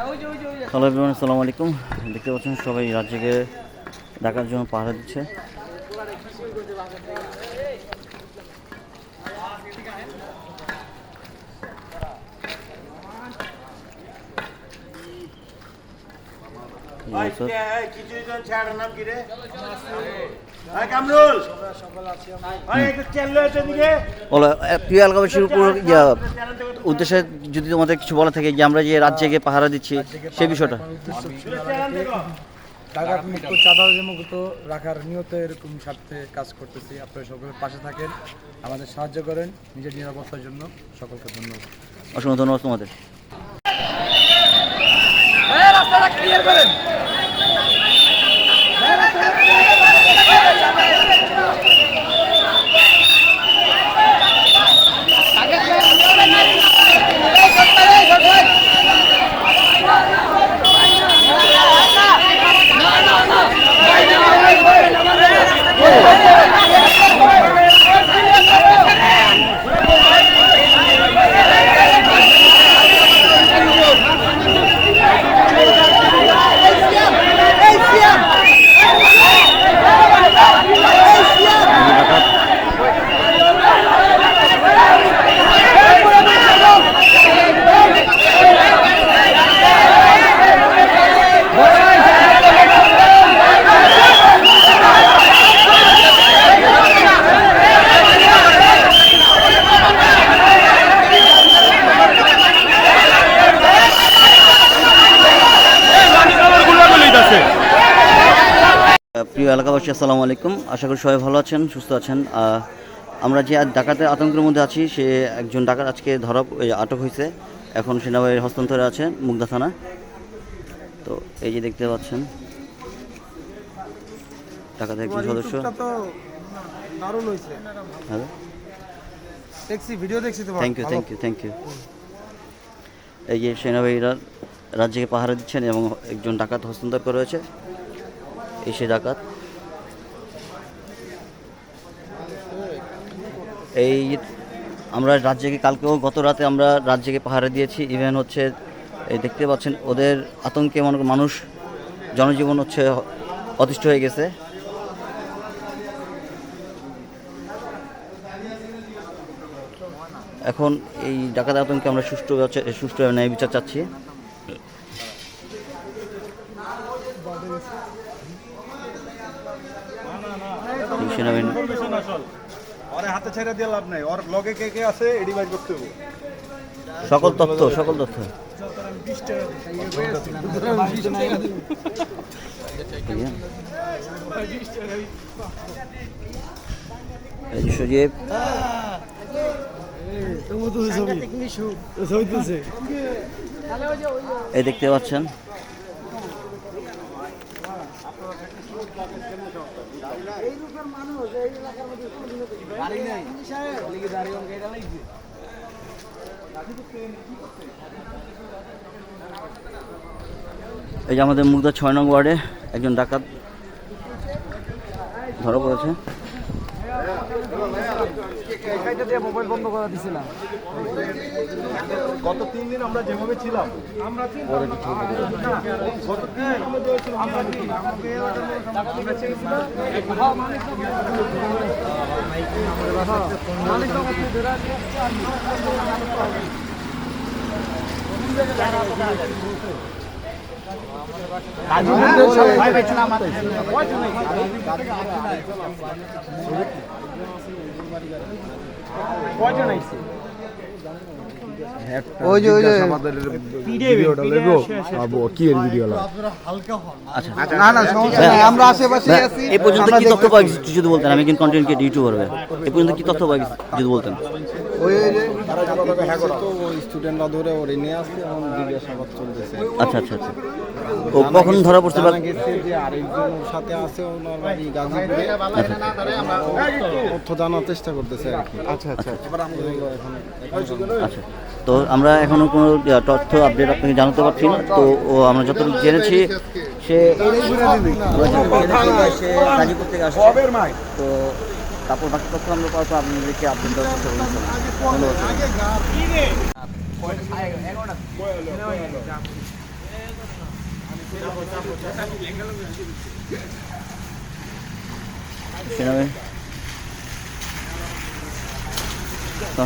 Hello everyone, আসসালামু আলাইকুম। দেখতে পাচ্ছেন সবাই রাজ্যকে ডাকার জন্য পাহারা দিচ্ছে। প্রিয় এলাকাবাসীর উপর উদ্দেশ্যে যদি তোমাদের কিছু বলা থাকে যে আমরা যে রাজ্যকে পাহারা দিচ্ছি সেই বিষয়টা। ডাকাত মুক্ত, চাঁদাবাজি মুক্ত রাখার নিয়তে এরকম স্বার্থে কাজ করতেছি। আপনারা সকলের পাশে থাকেন, আমাদের সাহায্য করেন নিজের নিরাপত্তার জন্য। সকলকে ধন্যবাদ। অসংখ্য ধন্যবাদ তোমাদের। রাস্তাটা ক্লিয়ার করেন। প্রিয় এলাকাবাসী, আসসালামু আলাইকুম। আশা করি সবাই ভালো আছেন, সুস্থ আছেন। আমরা যে ডাকাতের আতঙ্কের মধ্যে আছি, সে একজন ডাকাত আজকে আটক হয়েছে। এখন সেনাবাহিনীর হস্তান্তরে আছে মুগদা থানা। তো এই যে দেখতে পাচ্ছেন ডাকাতের একজন সদস্য। Thank you. এই যে সেনাবাহিনীরা রাজ্যকে পাহারা দিচ্ছেন এবং একজন ডাকাত হস্তান্তর করা হয়েছে। এই সে ডাকাত। এই আমরা রাজ্যকে কালকেও গত রাতে আমরা রাজ্যকে পাহারা দিয়েছি। ইভেন হচ্ছে এই দেখতে পাচ্ছেন ওদের আতঙ্কে মানুষ জনজীবন হচ্ছে অতিষ্ঠ হয়ে গেছে। এখন এই ডাকাত আতঙ্কে আমরা সুষ্ঠু ন্যায় বিচার চাচ্ছি। সকল তথ্য এই দেখতে পাচ্ছেন। এই যে আমাদের মুগদা ৬ নং ওয়ার্ডে একজন ডাকাত ধরা পড়েছে। মোবাইল বন্ধ করা দিছিলাম। গত 3 দিন আমরা যেভাবে ছিলাম আমরা আশেপাশে আছি। এই পর্যন্ত কি তথ্য পাওয়া গেছে যদি বলতেন? আমি কিন্তু কন্টেন্ট ক্রিয়েটর, ইউটিউবার। এই পর্যন্ত কি তথ্য পাওয়া গেছে যদি বলতেন? স্টুডেন্টরা ধরে ওরে নিয়ে আসছে এবং জিজ্ঞাসাবাদ চলতেছে। আচ্ছা। ও কখন ধরা পড়ছে? আরেকজনের সাথে আছে, ওনার বাড়ি গাজীপুরে। তথ্য জানার চেষ্টা করতেছে আর কি। আচ্ছা। তো আমরা এখনো কোনো তথ্য আপডেট আপনাকে জানাতে পারছি না। তো আমরা যতটুকু জেনেছি সে গাজীপুর থেকে আসছে। তো তারপর বাকি তথ্য আমরা পাওয়া তো আপনাদেরকে আপডেট দেওয়ার চেষ্টা করছি। ধন্যবাদ। সেনাবাহিনী তো